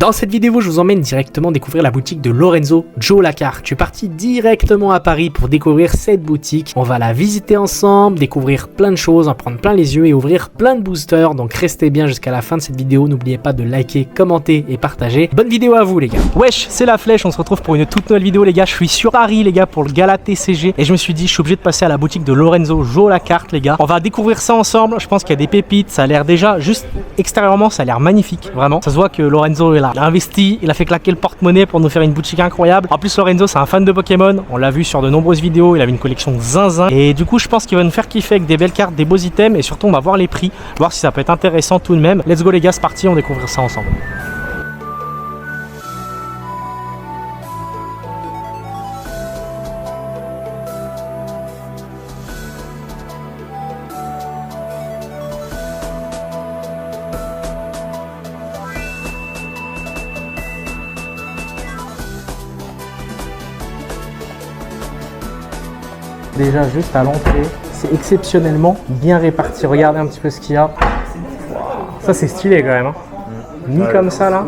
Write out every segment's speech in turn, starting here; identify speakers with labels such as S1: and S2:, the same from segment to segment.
S1: Dans cette vidéo, je vous emmène directement découvrir la boutique de Lorenzo Joe Lacarte. Je suis parti directement à Paris pour découvrir cette boutique. On va la visiter ensemble, découvrir plein de choses, en prendre plein les yeux et ouvrir plein de boosters. Donc restez bien jusqu'à la fin de cette vidéo. N'oubliez pas de liker, commenter et partager. Bonne vidéo à vous les gars. Wesh, c'est la flèche. On se retrouve pour une toute nouvelle vidéo les gars. Je suis sur Paris les gars pour le gala TCG et je me suis dit je suis obligé de passer à la boutique de Lorenzo Joe Lacarte les gars. On va découvrir ça ensemble. Je pense qu'il y a des pépites. Ça a l'air déjà juste extérieurement, ça a l'air magnifique. Vraiment, ça se voit que Lorenzo est là. Il a investi, il a fait claquer le porte-monnaie pour nous faire une boutique incroyable. En plus, Lorenzo, c'est un fan de Pokémon. On l'a vu sur de nombreuses vidéos. Il avait une collection zinzin. Et du coup, je pense qu'il va nous faire kiffer avec des belles cartes, des beaux items. Et surtout, on va voir les prix, voir si ça peut être intéressant tout de même. Let's go les gars, c'est parti, on découvre ça ensemble. Déjà juste à l'entrée, c'est exceptionnellement bien réparti. Regardez un petit peu ce qu'il y a. Ça c'est stylé quand même. Hein. Mis comme ça là.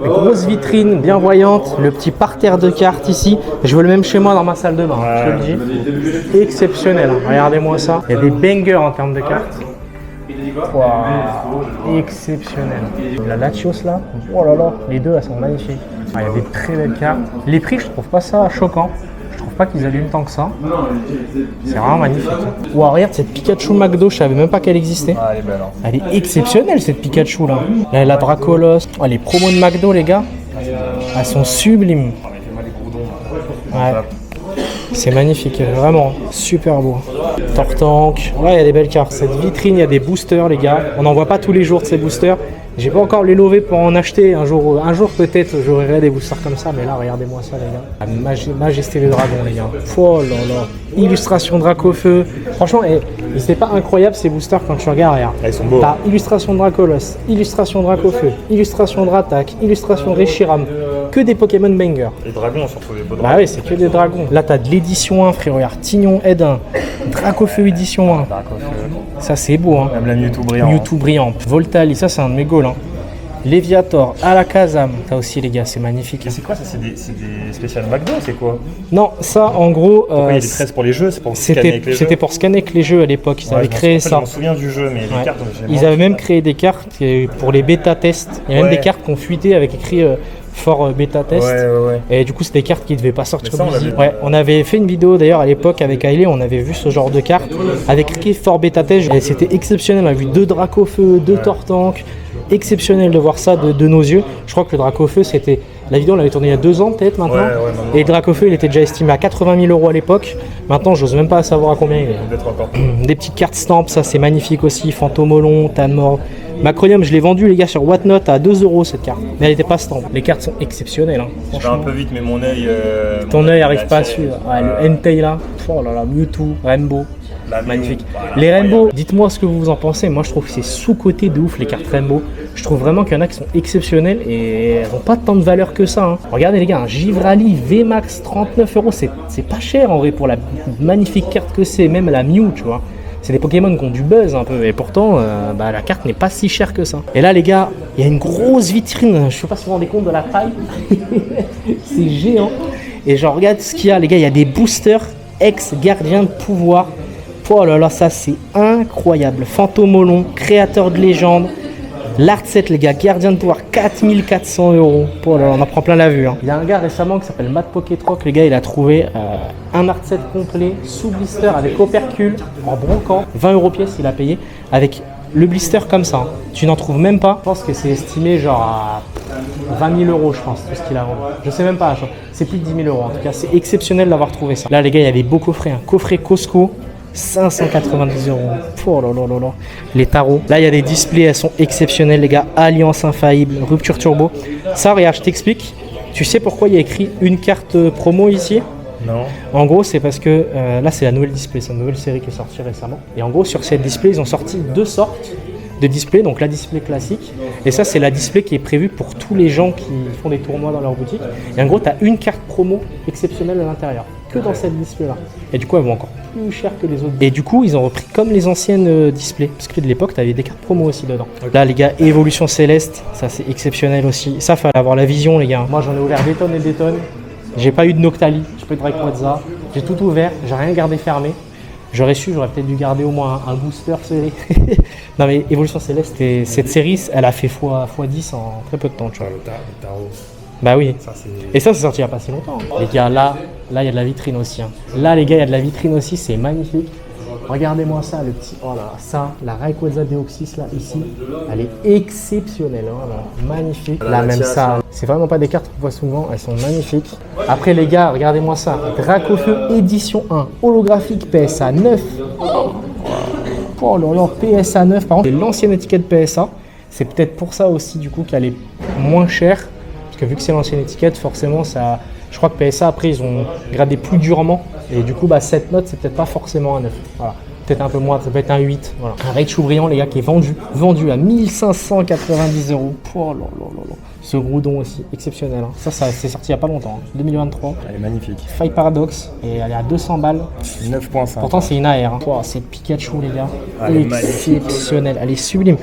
S1: Les grosses vitrines bien voyantes. Le petit parterre de cartes ici. Je veux le même chez moi dans ma salle de bain. Je te le dis. Exceptionnel. Hein. Regardez-moi ça. Il y a des bangers en termes de cartes. Wow. Exceptionnel. La Latios là. Oh là là. Les deux elles sont magnifiques. Ah, il y a des très belles cartes. Les prix je trouve pas ça choquant. Je trouve pas qu'ils allument tant que ça. C'est vraiment magnifique. Wow, regarde cette Pikachu McDo, je savais même pas qu'elle existait.
S2: Ah, elle est belle. Hein.
S1: Elle est exceptionnelle cette Pikachu là. Là, la Dracolos. Oh, les promos de McDo les gars, elles sont sublimes. Ouais. C'est magnifique, vraiment super beau. Tortank. Ouais, il y a des belles cartes. Cette vitrine, il y a des boosters les gars. On n'en voit pas tous les jours de ces boosters. J'ai pas encore les lové pour en acheter un jour peut-être j'aurai des boosters comme ça, mais là regardez-moi ça les gars. La majesté des dragons les gars. Oh là là. Illustration Dracofeu. Franchement, c'est pas incroyable ces boosters quand tu regardes. Regarde.
S2: Ils sont beaux.
S1: T'as illustration Dracolos, illustration Dracofeu, illustration Dratak, illustration Reshiram. Que des Pokémon banger.
S2: Les dragons surtout les beaux dragons.
S1: Bah oui, c'est que des dragons. Là t'as de l'édition 1 frérot. Regarde, Tignon Ed 1, Dracofeu édition 1. Ça c'est beau hein.
S2: Même la Mewtwo brillant.
S1: Mewtwo brillant. Voltali, ça c'est un de mes goals hein. Léviator, Alakazam, ça aussi les gars, c'est magnifique.
S2: Et c'est quoi ça? C'est des spéciales McDo, c'est quoi?
S1: Non, ça en gros.
S2: Pourquoi il y a des tresses pour les jeux? C'est pour scanner avec les jeux?
S1: C'était pour scanner avec les jeux à l'époque, ils avaient créé ça.
S2: Je me souviens du jeu, mais les cartes.
S1: Ils avaient même créé des cartes pour les bêta tests. Il y a même des cartes qui ont fuité avec écrit fort bêta test. Et du coup, c'est des cartes qui ne devaient pas sortir. On avait fait une vidéo d'ailleurs à l'époque avec Hailey, on avait vu ce genre de cartes avec écrit fort bêta test. Et c'était exceptionnel, on a vu 2 Dracofeu, 2 Tortank. Exceptionnel de voir ça de nos yeux. Je crois que le Dracofeu, c'était. La vidéo, on l'avait tournée il y a 2 ans peut-être maintenant. Et le Dracofeu, il était déjà estimé à 80 000 € à l'époque. Maintenant, j'ose même pas savoir à combien il est. Des petites cartes stamp, ça c'est magnifique aussi. Fantomolon, Tanmord. Macronium, je l'ai vendu les gars sur Whatnot à 2 € cette carte. Mais elle n'était pas stamp. Les cartes sont exceptionnelles. Hein,
S2: je vais un peu vite, mais mon œil.
S1: Ton œil arrive pas à suivre. Le Entei là. Oh là là, Mewtwo, Rainbow. Magnifique. Les Rainbow, dites-moi ce que vous en pensez. Moi je trouve que c'est sous-côté de ouf les cartes Rainbow. Je trouve vraiment qu'il y en a qui sont exceptionnelles et elles n'ont pas tant de valeur que ça. Hein. Regardez les gars, un Givrali VMAX 39 €, c'est pas cher en vrai pour la magnifique carte que c'est, même la Mew, tu vois. C'est des Pokémon qui ont du buzz un peu et pourtant la carte n'est pas si chère que ça. Et là les gars, il y a une grosse vitrine, je sais pas si vous vous rendez compte de la taille. C'est géant. Et je regarde ce qu'il y a les gars, il y a des boosters ex-gardiens de pouvoir. Oh là là, ça c'est incroyable. Fantomolon, créateur de légende. L'art set les gars, gardien de pouvoir 4400 €. Oh là là, on en prend plein la vue. Hein. Il y a un gars récemment qui s'appelle Matt Pokétroc, les gars, il a trouvé un art set complet sous blister avec opercule en brocan. 20 € pièce il a payé avec le blister comme ça. Hein. Tu n'en trouves même pas. Je pense que c'est estimé genre à 20 000 € je pense, tout ce qu'il a vendu. Je sais même pas, c'est plus de 10 000 € en tout cas. C'est exceptionnel d'avoir trouvé ça. Là les gars, il y a des beaux coffrets. Un coffret Costco. 590 €. Oh là là là là. Les tarots. Là, il y a des displays, elles sont exceptionnelles, les gars. Alliance infaillible, rupture turbo. Ça, regarde, je t'explique. Tu sais pourquoi il y a écrit une carte promo ici?
S2: Non.
S1: En gros, c'est parce que là, c'est la nouvelle display. C'est une nouvelle série qui est sortie récemment. Et en gros, sur cette display, ils ont sorti 2 sortes de display. Donc, la display classique. Et ça, c'est la display qui est prévue pour tous les gens qui font des tournois dans leur boutique. Et en gros, tu as une carte promo exceptionnelle à l'intérieur. que dans cette display là. Et du coup elles vont encore plus cher que les autres. Et du coup ils ont repris comme les anciennes displays. Parce que de l'époque tu avais des cartes promo aussi dedans. Okay. Là les gars, Évolution Céleste, ça c'est exceptionnel aussi. Ça fallait avoir la vision les gars. Moi j'en ai ouvert des tonnes et des tonnes. J'ai pas eu de Noctali, j'ai pas eu de Rayquaza. J'ai tout ouvert, j'ai rien gardé fermé. J'aurais su, j'aurais peut-être dû garder au moins un booster scellé. Non mais Évolution Céleste, cette série, elle a fait x10 en très peu de temps, tu vois.
S2: Le tarot.
S1: Bah oui. Et ça, c'est sorti il n'y a pas si longtemps. Les gars, là, il y a de la vitrine aussi. Hein. Là, les gars, il y a de la vitrine aussi, c'est magnifique. Regardez-moi ça, le petit. Oh là, ça, la Rayquaza Deoxys, là, ici, elle est exceptionnelle. Hein, là. Magnifique. Là, même ça, c'est vraiment pas des cartes qu'on voit souvent, elles sont magnifiques. Après, les gars, regardez-moi ça. Dracofeu édition 1, holographique PSA 9. Oh là là, PSA 9. Par contre, c'est l'ancienne étiquette PSA. C'est peut-être pour ça aussi, du coup, qu'elle est moins chère. Parce que vu que c'est l'ancienne étiquette, forcément, ça. Je crois que PSA, après, ils ont gradé plus durement. Et du coup, bah, cette note, c'est peut-être pas forcément un 9. Voilà. Peut-être un peu moins, ça peut être un 8. Voilà. Un Raichu brillant, les gars, qui est vendu à 1590 €. Oh là là là là. Ce Groudon aussi, exceptionnel. Hein. Ça c'est sorti il n'y a pas longtemps, hein. 2023.
S2: Elle est magnifique.
S1: Fight Paradox, et elle est à 200 balles.
S2: 9.5.
S1: Pourtant, c'est une AR. Hein. Oh, c'est Pikachu, les gars. Exceptionnel. Elle est sublime.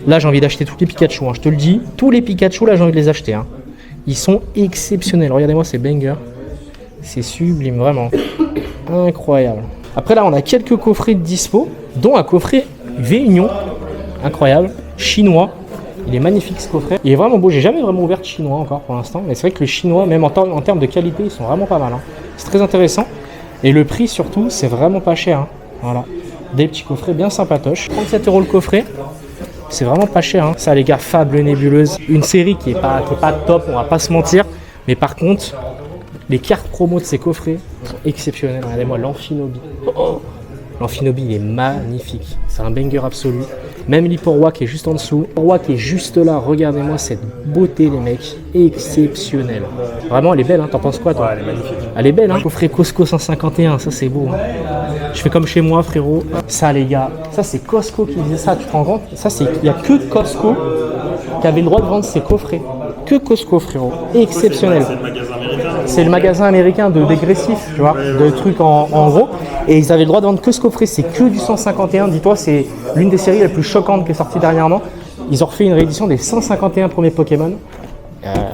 S1: Là, j'ai envie d'acheter tous les Pikachu. Hein. Je te le dis, tous les Pikachu, là, j'ai envie de les acheter. Hein. Ils sont exceptionnels. Regardez-moi ces bangers. C'est sublime, vraiment. Incroyable. Après, là, on a quelques coffrets de dispo, dont un coffret V-Union. Incroyable. Chinois. Il est magnifique ce coffret. Il est vraiment beau. J'ai jamais vraiment ouvert de chinois encore pour l'instant. Mais c'est vrai que les chinois, même en termes de qualité, ils sont vraiment pas mal. Hein. C'est très intéressant. Et le prix, surtout, c'est vraiment pas cher. Hein. Voilà. Des petits coffrets bien sympatoches. 37 € le coffret. C'est vraiment pas cher. Hein. Ça, les gars, Fable Nébuleuse. Une série qui est pas top, on va pas se mentir. Mais par contre, les cartes promo de ces coffrets sont exceptionnelles. Regardez-moi l'Amphinobi. Oh, l'Amphinobi, il est magnifique. C'est un banger absolu. Même l'Hyporwa qui est juste en dessous. L'Hyporwa qui est juste là. Regardez-moi cette beauté, les mecs. Exceptionnelle. Vraiment, elle est belle. Hein. T'en penses quoi, toi?
S2: Ouais, elle est magnifique.
S1: Elle est belle. Hein. Coffret Costco 151. Ça, c'est beau. Hein. Je fais comme chez moi, frérot. Ça, les gars. Ça, c'est Costco qui faisait ça. Tu te rends compte? Ça, c'est. Il n'y a que Costco qui avait le droit de vendre ces coffrets. Que Costco, frérot. Exceptionnel.
S2: C'est le magasin américain.
S1: C'est le magasin américain de dégressifs, tu vois, de trucs en gros. Et ils avaient le droit de vendre que ce coffret, c'est que du 151. Dis-toi, c'est l'une des séries les plus choquantes qui est sortie dernièrement. Ils ont refait une réédition des 151 premiers Pokémon.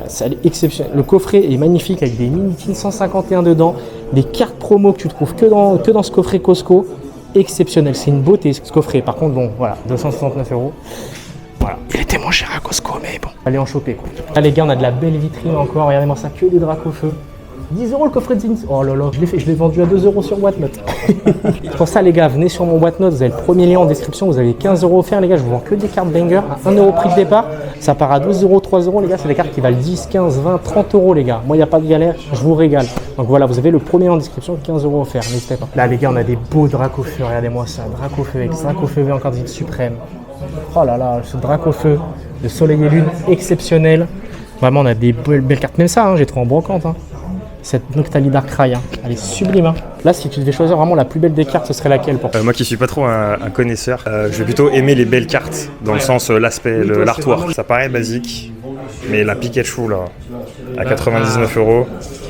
S1: Ça est exceptionnel. Le coffret est magnifique avec des mini-tins 151 dedans, des cartes promo que tu trouves que dans ce coffret Costco. Exceptionnel, c'est une beauté ce coffret. Par contre, bon, voilà, 269 €. Voilà. Il était moins cher à Costco, mais bon. Allez en choper quoi. Là les gars, on a de la belle vitrine encore. Regardez-moi ça, que des Dracofeu. 10 € le coffret de Zinz. Oh là là, je l'ai vendu à 2 € sur Whatnot. Pour ça les gars, venez sur mon Whatnot, vous avez le premier lien en description, vous avez 15 € offerts les gars, je vous vends que des cartes banger à 1 € prix de départ. Ça part à 12 €, 3 € les gars, c'est des cartes qui valent 10, 15, 20, 30 € les gars. Moi il n'y a pas de galère, je vous régale. Donc voilà, vous avez le premier lien en description, 15 € offerts, n'hésitez pas. Là les gars, on a des beaux Dracofeu, regardez-moi ça, Dracofeu X, Dracofeu V encore dit suprême. Oh là là, ce Dracofeu de Soleil et Lune, exceptionnel. Vraiment, on a des belles cartes. Même ça, hein, j'ai trouvé en brocante. Hein. Cette Noctali Darkrai, hein, elle est sublime. Hein. Là, si tu devais choisir vraiment la plus belle des cartes, ce serait laquelle pour toi?
S2: Moi qui suis pas trop un connaisseur, je vais plutôt aimer les belles cartes, dans le sens l'aspect, l'artwork. Ça paraît basique, mais la Pikachu là, à 99 €,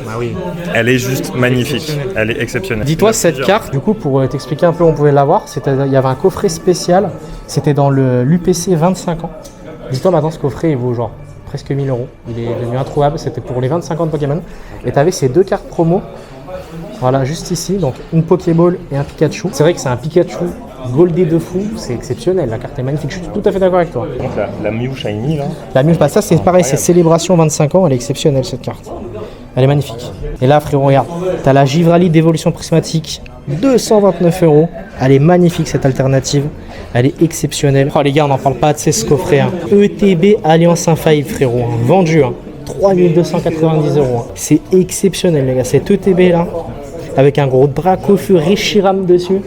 S1: bah oui.
S2: Elle est juste magnifique, elle est exceptionnelle.
S1: Dis-toi, cette carte, du coup, pour t'expliquer un peu où on pouvait l'avoir, il y avait un coffret spécial, c'était dans l'UPC 25 ans. Dis-toi, maintenant, ce coffret, il vaut genre presque 1000 €. Il est devenu introuvable, c'était pour les 25 ans de Pokémon. Et tu avais ces deux cartes promo, voilà, juste ici, donc une Pokéball et un Pikachu. C'est vrai que c'est un Pikachu goldé de fou, c'est exceptionnel, la carte est magnifique, je suis tout à fait d'accord avec toi.
S2: Donc la Mew Shiny là.
S1: La Mew, bah ça c'est pareil, c'est Célébration 25 ans, elle est exceptionnelle cette carte. Elle est magnifique. Et là frérot, regarde, t'as la Givrali d'évolution prismatique, 229 €. Elle est magnifique cette alternative. Elle est exceptionnelle. Oh les gars, on n'en parle pas de ce coffret. Hein. ETB Alliance Infaillible frérot. Hein. Vendu. Hein. 3290 €. Hein. C'est exceptionnel les gars. Cet ETB là, avec un gros Dracofeu Reshiram dessus.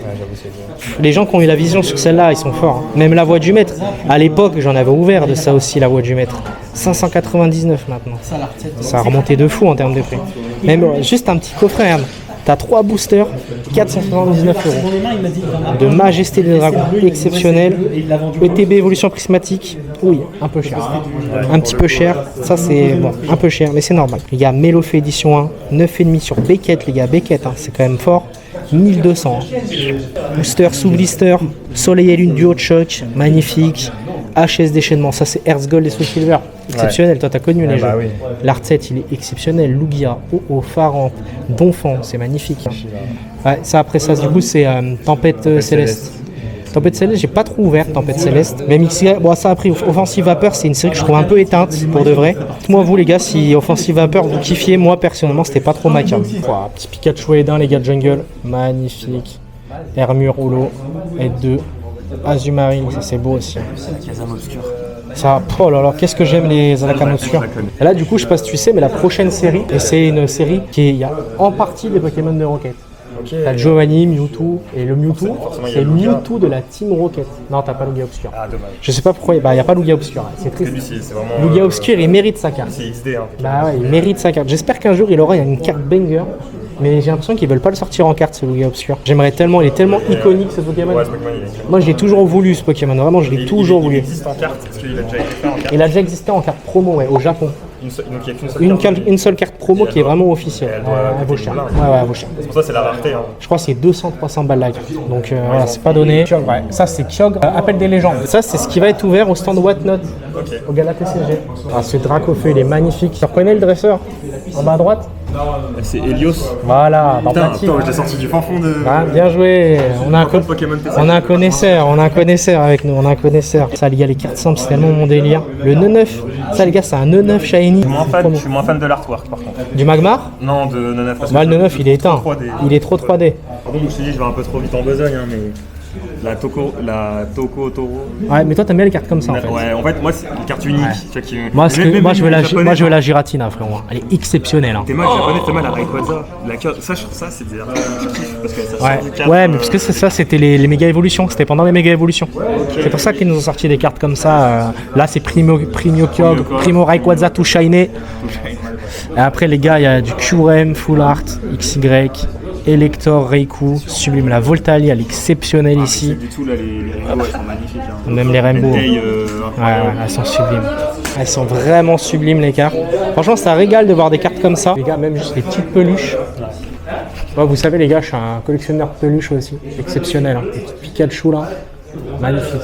S1: Les gens qui ont eu la vision sur celle-là, ils sont forts. Hein. Même la voix du maître. À l'époque, j'en avais ouvert de ça aussi, la voix du maître. 599 maintenant. Ça a remonté de fou en termes de prix. Même juste un petit coffret. Regarde. T'as 3 boosters, 479 €. De Majesté des Dragons, exceptionnel. ETB évolution prismatique, oui, un peu cher. Un petit peu cher, ça c'est bon, un peu cher, mais c'est normal. Les gars, Melofé édition 1, 9,5 sur Beckett, les gars, Beckett, hein, c'est quand même fort. 1200. Booster sous blister, Soleil et Lune duo de choc, magnifique. HS déchaînement, ça c'est Erzgold et Soul Silver. Exceptionnel, ouais. Toi t'as connu les jeux. Oui. L'art 7 il est exceptionnel. Lugia, Oh, Farant, Donphan, c'est magnifique. Hein. Ouais, ça après ça du coup c'est Tempête Céleste. Tempête Céleste, j'ai pas trop ouvert Tempête Céleste. Même XY, bon ça après Offensive Vapeur, c'est une série que je trouve un peu éteinte pour de vrai. Moi vous les gars, si Offensive Vapeur vous kiffiez, moi personnellement c'était pas trop ma cam. Wow, petit Pikachu Edin les gars de Jungle, magnifique. Hermure Holo, Ed2, Azumarine, ça c'est beau aussi. Ça, oh là là, qu'est-ce que j'aime les Alakam obscurs. Et là du coup je sais pas si tu sais, mais la prochaine série, et c'est une série qui il y a en partie des Pokémon de Rocket. Okay. T'as Giovanni, Mewtwo, et le Mewtwo, c'est Mewtwo de la Team Rocket. Non, t'as pas Lugia Obscur. Ah, dommage. Je sais pas pourquoi, il n'y a pas Lugia Obscur, c'est triste. Lugia Obscur, il mérite sa carte. C'est XD, hein. Bah ouais, il mérite sa carte. J'espère qu'un jour il aura une carte banger, mais j'ai l'impression qu'ils veulent pas le sortir en carte, ce Lugia Obscur. J'aimerais tellement, il est tellement iconique ce Pokémon. Ouais, ce Pokémon moi, je l'ai toujours voulu, ce Pokémon, vraiment, je l'ai toujours voulu. Il existe en carte, parce qu'il a déjà existé en carte. Il a déjà existé en carte promo, ouais, au Japon. Donc il y a une seule carte promo qui est vraiment officielle. Elle vaut cher. Ouais, elle vaut cher. C'est pour ça c'est la rareté. Hein. Je crois que c'est 200-300 balles la carte. Donc voilà, c'est pas donné. Kyogre, ouais. Ça c'est Kyogre, appel des légendes. Ça c'est ce qui va être ouvert au stand Whatnot, au Gala TCG. Ah, ce Dracofeu il est magnifique. Tu reconnais le dresseur en bas à droite?
S2: C'est Helios.
S1: Voilà,
S2: attends, je l'ai sorti du fin fond de.
S1: Ah, bien joué. On a un connaisseur avec nous. On a un connaisseur. Ça, les gars, les cartes simples, c'est tellement mon délire. Le 9-9, ça, les gars, c'est un 9-9 shiny.
S2: Je suis moins fan de l'artwork par contre.
S1: Du Magmar?
S2: Non, de 9-9.
S1: Bah, le 9-9, il est éteint. Il est trop 3D.
S2: Pardon, je te dis, je vais un peu trop vite en besogne, hein, mais. La Toko Toro.
S1: Ouais, mais toi t'aimes bien les cartes comme ça en fait.
S2: Ouais, en fait, moi c'est les cartes uniques. Ouais.
S1: Moi je veux la Giratina, frérot. Elle est exceptionnelle. Hein.
S2: T'es mal japonais, t'es mal la Rayquaza. Ça, je trouve ça, c'est des cartes que je kiffe. Parce que ça
S1: ouais, ouais, mais parce que ça, c'était les méga évolutions. C'était pendant les méga évolutions. Okay. C'est pour ça qu'ils nous ont sorti des cartes comme ça. Là, c'est Primo Kyogre, Primo Rayquaza tout shiny. Et après, les gars, il y a du QRM, Full Art, XY. Elector, Raikou, sublime. La Voltalia, elle est exceptionnelle ici.
S2: Du tout, là, les rainbows, elles sont magnifiques. Hein.
S1: Même les rainbows. Elles sont sublimes. Elles sont vraiment sublimes, les cartes. Franchement, ça régale de voir des cartes comme ça. Les gars, même juste les petites peluches. Ouais, vous savez, les gars, je suis un collectionneur de peluches aussi. Exceptionnel. Hein. Les petits Pikachu, là. Magnifique.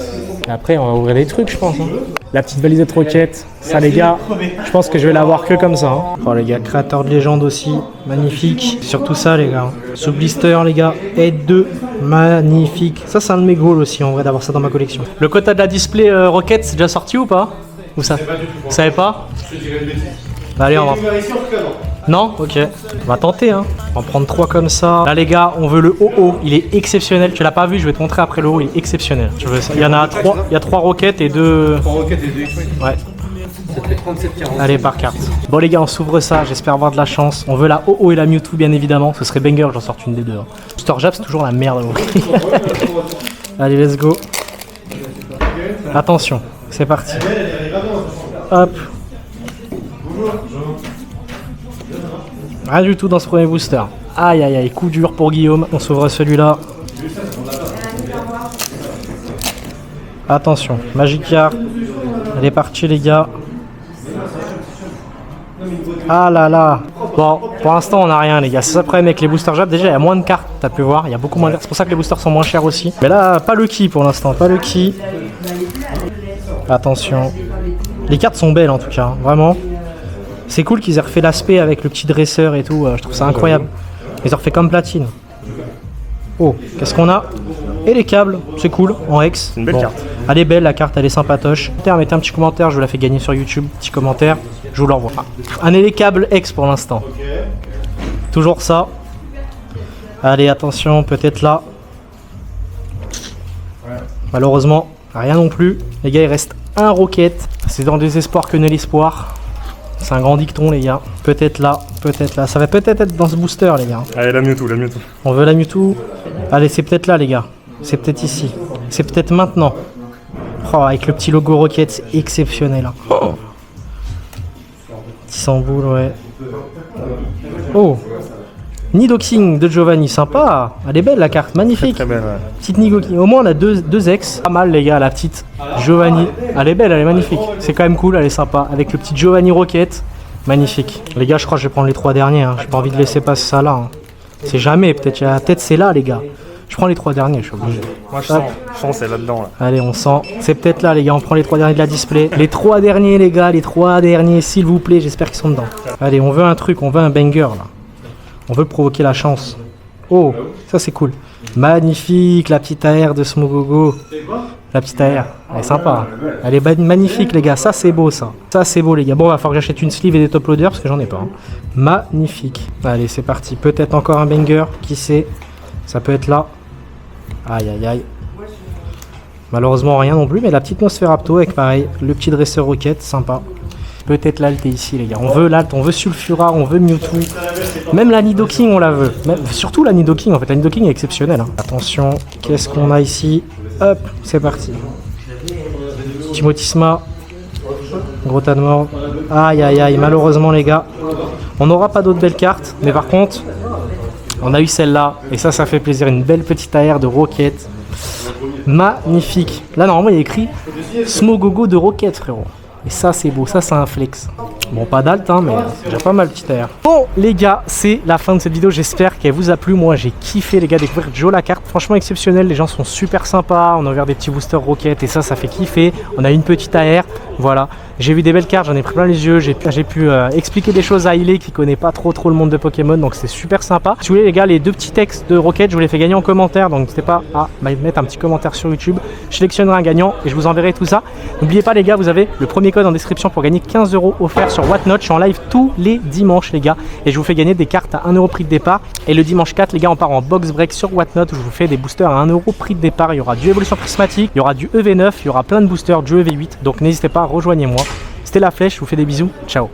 S1: Et après, on va ouvrir des trucs, je pense. Hein. La petite valisette Rocket, ça les gars, je pense que je vais l'avoir que comme ça. Hein. Oh les gars, créateur de légende aussi, magnifique. Surtout ça les gars. Ce blister les gars, Aide 2, magnifique. Ça c'est un de mes goals aussi en vrai d'avoir ça dans ma collection. Le quota de la display Rocket, c'est déjà sorti ou pas? Vous savez pas? Bah, allez, on va. Non? Ok. On va tenter, hein. On va prendre 3 comme ça. Là, les gars, on veut le OO. Il est exceptionnel. Tu l'as pas vu, je vais te montrer après le OO. Il est exceptionnel. Tu veux ça? Il y en a 3. Il y a 3 roquettes et 2. 3 roquettes et 2 X-Wing. Ouais. C'était 37,40. Allez, par carte. Bon, les gars, on s'ouvre ça. J'espère avoir de la chance. On veut la OO et la Mewtwo, bien évidemment. Ce serait banger, j'en sorte une des deux. Hein. Storjab, c'est toujours la merde. Allez, let's go. Attention, c'est parti. Hop. Rien du tout dans ce premier booster. Aïe aïe aïe, coup dur pour Guillaume. On s'ouvre celui-là. Attention, Magikarp. Elle est partie les gars. Ah là là. Bon, pour l'instant on n'a rien les gars. C'est ça le problème avec les boosters Jab. Déjà il y a moins de cartes, t'as pu voir. Il y a beaucoup moins de cartes. C'est pour ça que les boosters sont moins chers aussi. Mais là, pas le qui pour l'instant. Pas le qui. Attention. Les cartes sont belles en tout cas, vraiment. C'est cool qu'ils aient refait l'aspect avec le petit dresseur et tout, je trouve ça incroyable. Ils ont refait comme platine. Oh, qu'est-ce qu'on a? Et les câbles, c'est cool, en hex.
S2: C'est une belle carte.
S1: Elle est belle la carte, elle est sympatoche. Mettez un petit commentaire, je vous la fais gagner sur YouTube. Petit commentaire, je vous l'envoie. Un câbles hex pour l'instant. Toujours ça. Allez, attention, peut-être là. Malheureusement, rien non plus. Les gars, il reste un rocket. C'est dans le désespoir que naît l'espoir. C'est un grand dicton les gars. Peut-être là, peut-être là. Ça va peut-être être dans ce booster les gars.
S2: Allez, la Mewtwo, la Mewtwo.
S1: On veut la Mewtwo. Allez, c'est peut-être là les gars. C'est peut-être ici. C'est peut-être maintenant. Oh, avec le petit logo Rocket, c'est exceptionnel. Hein. Oh. Petit samboule, ouais. Oh. Nidoking de Giovanni, sympa. Elle est belle la carte, magnifique.
S2: Très belle, ouais.
S1: Petite Nidoking. Au moins on a deux ex. Pas mal les gars, la petite Giovanni. Elle est belle, elle est magnifique. C'est quand même cool, elle est sympa. Avec le petit Giovanni Rocket. Magnifique. Les gars, je crois que je vais prendre les 3 derniers. Hein. J'ai pas envie de laisser passer ça là. Hein. C'est jamais, peut-être c'est là les gars. Je prends les 3 derniers, je suis obligé.
S2: Moi je sens c'est là-dedans là.
S1: Allez, on sent. C'est peut-être là les gars, on prend les 3 derniers de la display. Les 3 derniers les gars, les 3 derniers s'il vous plaît, j'espère qu'ils sont dedans. Allez, on veut un truc, on veut un banger là. On veut provoquer la chance. Oh, ça c'est cool. Magnifique, la petite AR de Smogogo. La petite AR, elle est sympa. Elle est magnifique les gars, ça c'est beau ça. Ça c'est beau les gars. Bon, il va falloir que j'achète une sleeve et des top loaders parce que j'en ai pas. Hein. Magnifique. Allez, c'est parti. Peut-être encore un banger, qui sait. Ça peut être là. Aïe aïe aïe. Malheureusement rien non plus, mais la petite Nosferapto avec pareil, le petit dresseur rocket, sympa. Peut-être l'alt est ici les gars. On veut l'alt, on veut Sulfura, on veut Mewtwo. Même la Nidoking on la veut. Surtout la Nidoking en fait, la Nidoking est exceptionnelle. Hein. Attention, qu'est-ce qu'on a ici? Hop, c'est parti. Timotisma. Gros tas de mort. Aïe aïe aïe, malheureusement les gars. On n'aura pas d'autres belles cartes, mais par contre, on a eu celle-là. Et ça fait plaisir. Une belle petite AR de Rocket. Magnifique. Là normalement il y a écrit Smogogo de Rocket frérot. Et ça c'est beau, ça c'est un flex. Bon pas d'alt hein, mais c'est déjà pas mal petit air. Bon les gars, c'est la fin de cette vidéo, j'espère qu'elle vous a plu. Moi j'ai kiffé les gars découvrir Joe la carte, franchement exceptionnel, les gens sont super sympas. On a ouvert des petits boosters Rocket et ça fait kiffer. On a une petite AR, voilà. J'ai vu des belles cartes, j'en ai pris plein les yeux, j'ai pu expliquer des choses à Ilé qui connaît pas trop le monde de Pokémon, donc c'est super sympa. Si vous voulez les gars, les 2 petits textes de Rocket, je vous les fais gagner en commentaire, donc n'hésitez pas à mettre un petit commentaire sur YouTube. Je sélectionnerai un gagnant et je vous enverrai tout ça. N'oubliez pas les gars, vous avez le premier code en description pour gagner 15 € offerts sur Whatnot. Je suis en live tous les dimanches les gars et je vous fais gagner des cartes à 1 € prix de départ. Et le dimanche 4 les gars, on part en box break sur Whatnot où je vous fais des boosters à 1 € prix de départ. Il y aura du évolution prismatique, il y aura du EV9, il y aura plein de boosters, du EV8, donc n'hésitez pas, rejoignez-moi. C'était la flèche, je vous fais des bisous, ciao.